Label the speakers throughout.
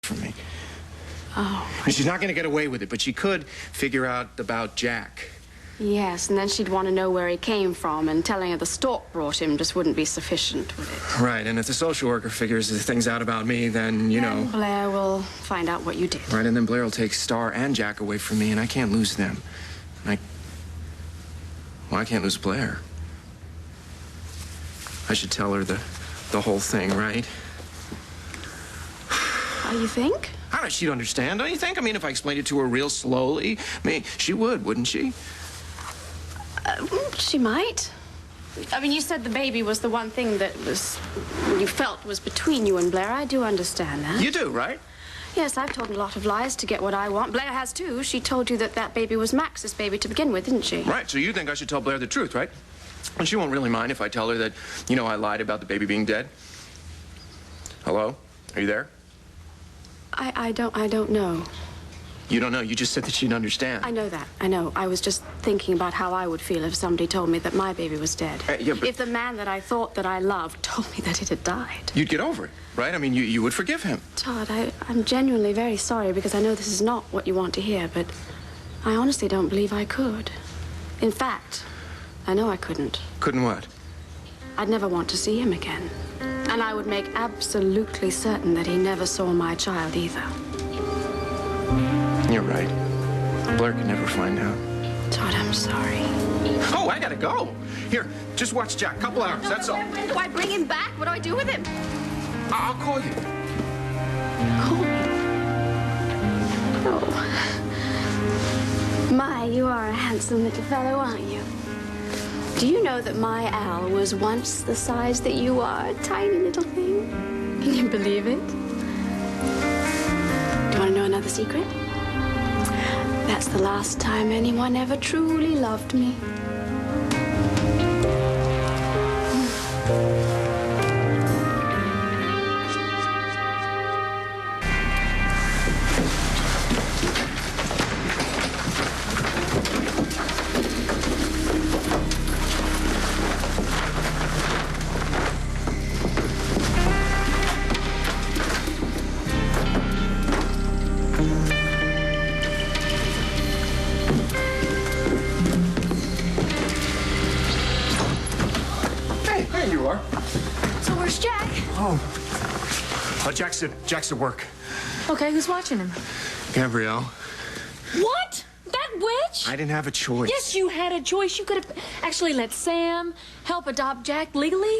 Speaker 1: from me.
Speaker 2: Oh.
Speaker 1: And she's not going to get away with it, but she could figure out about Jack.
Speaker 2: Yes, and then she'd want to know where he came from, and telling her the stork brought him just wouldn't be sufficient, would it?
Speaker 1: Right, and if the social worker figures the things out about me, then, you know...
Speaker 2: Blair will find out what you did.
Speaker 1: Right, and then Blair will take Star and Jack away from me, and I can't lose them. And well, I can't lose Blair. I should tell her the whole thing, right?
Speaker 2: Oh, you think?
Speaker 1: I don't know, she'd understand, don't you think? I mean, if I explained it to her real slowly, I mean, she would, wouldn't she?
Speaker 2: She might. I mean, you said the baby was the one thing that you felt was between you and Blair. I do understand that.
Speaker 1: You do, right?
Speaker 2: Yes, I've told a lot of lies to get what I want. Blair has, too. She told you that baby was Max's baby to begin with, didn't she?
Speaker 1: Right, so you think I should tell Blair the truth, right? And she won't really mind if I tell her that, you know, I lied about the baby being dead. Hello? Are you there?
Speaker 2: I don't know.
Speaker 1: You don't know? You just said that she'd understand.
Speaker 2: I know that. I know. I was just thinking about how I would feel if somebody told me that my baby was dead.
Speaker 1: Yeah, but...
Speaker 2: If the man that I thought that I loved told me that it had died.
Speaker 1: You'd get over it, right? I mean, you would forgive him.
Speaker 2: Todd, I'm genuinely very sorry because I know this is not what you want to hear, but I honestly don't believe I could. In fact, I know I couldn't.
Speaker 1: Couldn't what?
Speaker 2: I'd never want to see him again. And I would make absolutely certain that he never saw my child either.
Speaker 1: You're right. Blair could never find out.
Speaker 2: Todd, I'm sorry.
Speaker 1: Oh, I gotta go. Here, just watch Jack. Couple hours, that's all.
Speaker 2: When do I bring him back? What do I do with him?
Speaker 1: I'll call you.
Speaker 2: Call me? Oh. My, you are a handsome little fellow, aren't you? Do you know that my Al was once the size that you are? A tiny little thing. Can you believe it? Do you want to know another secret? That's the last time anyone ever truly loved me.
Speaker 1: Jack's at work.
Speaker 3: Okay, who's watching him?
Speaker 1: Gabrielle.
Speaker 3: What? That witch?
Speaker 1: I didn't have a choice.
Speaker 3: Yes, you had a choice. You could have actually let Sam help adopt Jack legally.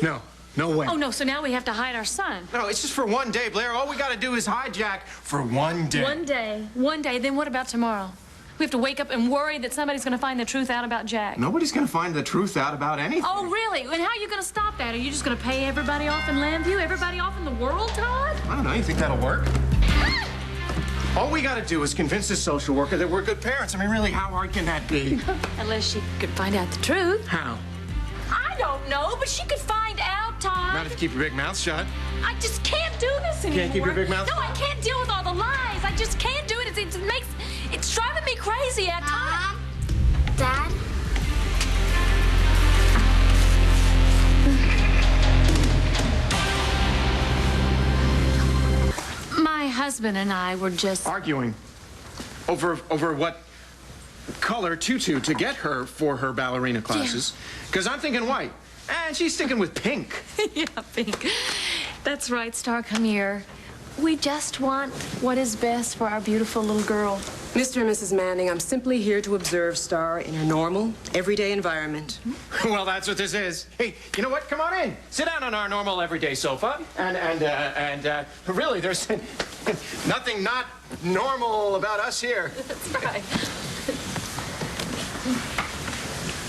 Speaker 1: No way.
Speaker 3: Oh, no, so now we have to hide our son.
Speaker 1: No, it's just for one day, Blair. All we gotta do is hide Jack for one day.
Speaker 3: One day. One day. Then what about tomorrow? We have to wake up and worry that somebody's going to find the truth out about Jack.
Speaker 1: Nobody's going to find the truth out about anything.
Speaker 3: Oh, really? And how are you going to stop that? Are you just going to pay everybody off in Lambview? Everybody off in the world, Todd?
Speaker 1: I don't know. You think that'll work? All we got to do is convince this social worker that we're good parents. I mean, really, how hard can that be?
Speaker 3: Unless she could find out the truth.
Speaker 1: How?
Speaker 3: I don't know, but she could find out, Todd.
Speaker 1: Not if you keep your big mouth shut.
Speaker 3: I just can't do this anymore.
Speaker 1: Can't keep your big mouth shut?
Speaker 3: No, I can't deal with all the lies. I just can't do it. It's driving me crazy at times.
Speaker 4: Dad?
Speaker 3: My husband and I were just...
Speaker 1: arguing over what color tutu to get her for her ballerina classes. Because I'm thinking white, and she's sticking with pink.
Speaker 3: Yeah, pink. That's right, Star, come here. We just want what is best for our beautiful little girl.
Speaker 5: Mr. and Mrs. Manning, I'm simply here to observe Star in her normal, everyday environment.
Speaker 1: Well, that's what this is. Hey, you know what? Come on in. Sit down on our normal, everyday sofa. And really, there's nothing not normal about us here.
Speaker 3: That's right.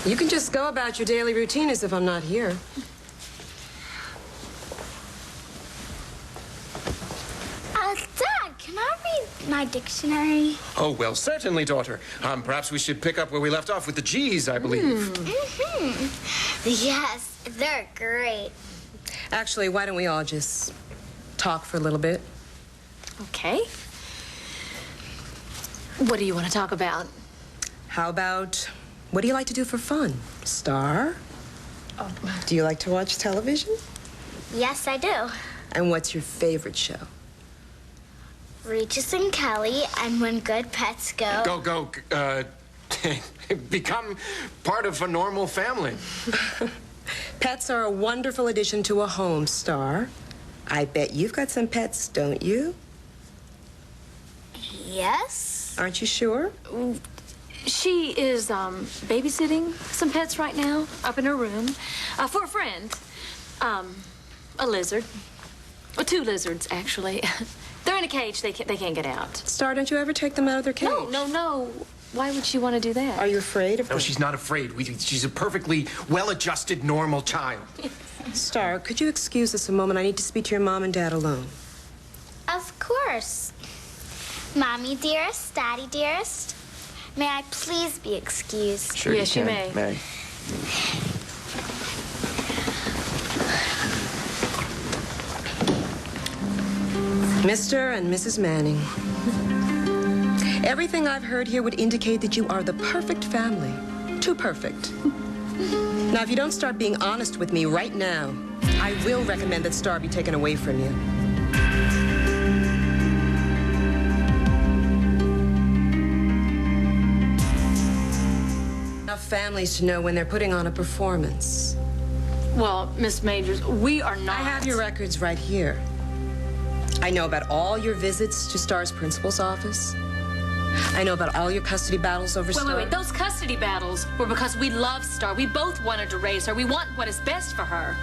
Speaker 5: You can just go about your daily routine as if I'm not here.
Speaker 4: Dad, can I read my dictionary?
Speaker 1: Oh, well, certainly, daughter. Perhaps we should pick up where we left off with the G's, I believe.
Speaker 4: Yes, they're great.
Speaker 5: Actually, why don't we all just talk for a little bit?
Speaker 3: Okay. What do you want to talk about?
Speaker 5: How about, what do you like to do for fun? Star?
Speaker 3: Oh.
Speaker 5: Do you like to watch television?
Speaker 4: Yes, I do.
Speaker 5: And what's your favorite show?
Speaker 4: Regis and Kelly, and when good pets go...
Speaker 1: Become part of a normal family.
Speaker 5: Pets are a wonderful addition to a home, Star. I bet you've got some pets, don't you?
Speaker 4: Yes?
Speaker 5: Aren't you sure?
Speaker 3: She is babysitting some pets right now up in her room for a friend. A lizard. Well, 2 lizards, actually. They're in a cage. They can't get out.
Speaker 5: Star, don't you ever take them out of their cage?
Speaker 3: No. Why would she want to do that?
Speaker 5: Are you afraid of them?
Speaker 1: No, she's not afraid. She's a perfectly well-adjusted, normal child.
Speaker 5: Star, could you excuse us a moment? I need to speak to your mom and dad alone.
Speaker 4: Of course. Mommy dearest, Daddy dearest, may I please be excused?
Speaker 1: Sure,
Speaker 3: yes, you may.
Speaker 5: Mr. and Mrs. Manning. Everything I've heard here would indicate that you are the perfect family. Too perfect. Now, if you don't start being honest with me right now, I will recommend that Star be taken away from you. Enough families to know when they're putting on a performance.
Speaker 3: Well, Miss Majors, we are not.
Speaker 5: I have your records right here. I know about all your visits to Star's principal's office. I know about all your custody battles over Star.
Speaker 3: Wait. Those custody battles were because we love Star. We both wanted to raise her. We want what is best for her.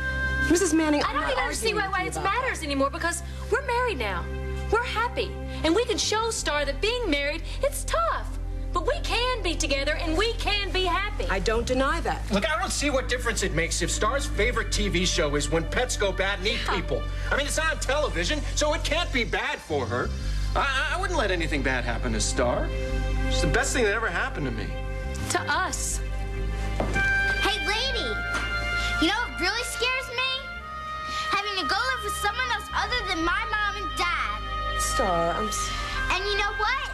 Speaker 5: Mrs. Manning,
Speaker 3: I don't even see why it matters anymore, because we're married now. We're happy. And we can show Star that being married, it's tough. But we can be together and we can be happy.
Speaker 5: I don't deny that.
Speaker 1: Look, I don't see what difference it makes if Star's favorite TV show is When Pets Go Bad and Eat People. I mean, it's on television, so it can't be bad for her. I wouldn't let anything bad happen to Star. She's the best thing that ever happened to me.
Speaker 3: To us.
Speaker 4: Hey, lady, you know what really scares me? Having to go live with someone else other than my mom and dad.
Speaker 5: Star,
Speaker 4: And you know what?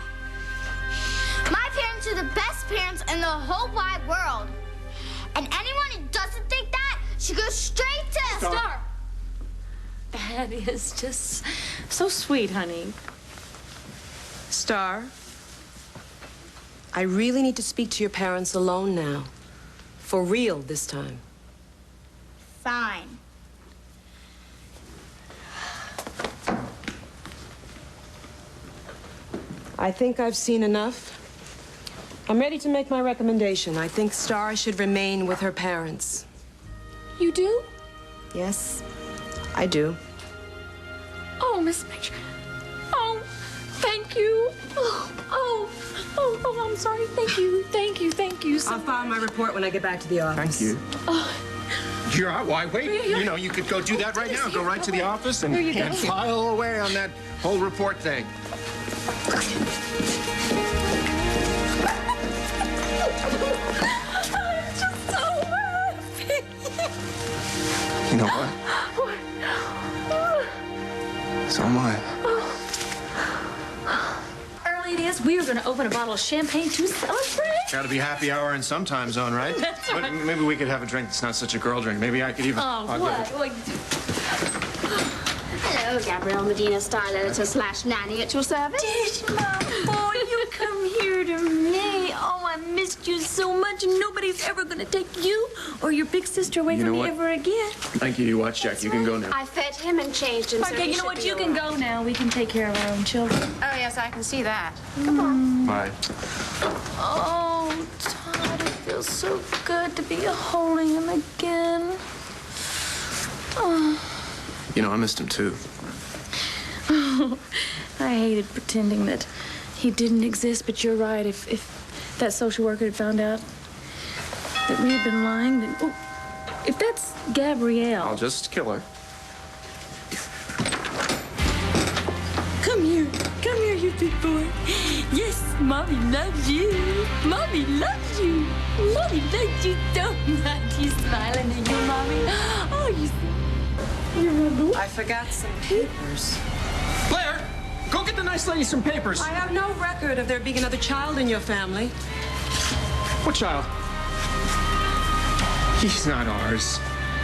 Speaker 4: My parents are the best parents in the whole wide world. And anyone who doesn't think that should go straight to
Speaker 3: Star. That is just so sweet, honey.
Speaker 5: Star, I really need to speak to your parents alone now. For real this time.
Speaker 4: Fine.
Speaker 5: I think I've seen enough. I'm ready to make my recommendation. I think Star should remain with her parents.
Speaker 3: You do?
Speaker 5: Yes, I do.
Speaker 3: Oh, Miss Major. Oh, thank you. Oh, I'm sorry. Thank you so
Speaker 5: I'll file my report when I get back to the office.
Speaker 1: Thank you. Why wait? You know, you could go do that right now. Go right to the office and file away on that whole report thing.
Speaker 3: I'm just so happy.
Speaker 1: You know what? So am I.
Speaker 3: Early it is. We are going to open a bottle of champagne to celebrate.
Speaker 1: Got to be happy hour in some time zone, right?
Speaker 3: That's right.
Speaker 1: Maybe we could have a drink that's not such a girl drink. Maybe I could even...
Speaker 3: Oh, what?
Speaker 2: Hello, Gabrielle Medina, star editor / nanny at your service.
Speaker 3: Mom, boy, you come here to me. Oh, I missed you so much. Nobody's ever going to take you or your big sister away from me ever again.
Speaker 1: Thank you. You watch, Jack. You can go now.
Speaker 2: I fed him and changed him.
Speaker 3: Okay, you know what? You can go now. We can take care of our own children.
Speaker 2: Oh, yes, I can see that. Come on.
Speaker 1: Bye.
Speaker 3: Oh, Todd, it feels so good to be holding him again. Oh.
Speaker 1: You know, I missed him, too.
Speaker 3: I hated pretending that he didn't exist, but you're right. If that social worker had found out that we had been lying, then... Oh, if that's Gabrielle...
Speaker 1: I'll just kill her.
Speaker 3: Come here, you big boy. Yes, Mommy loves you. Mommy loves you. Mommy loves you so much. He's smiling at you, Mommy. Oh, you're my boy.
Speaker 5: I forgot some papers.
Speaker 1: Blair, go get the nice lady some papers.
Speaker 5: I have no record of there being another child in your family.
Speaker 1: What child? He's not ours.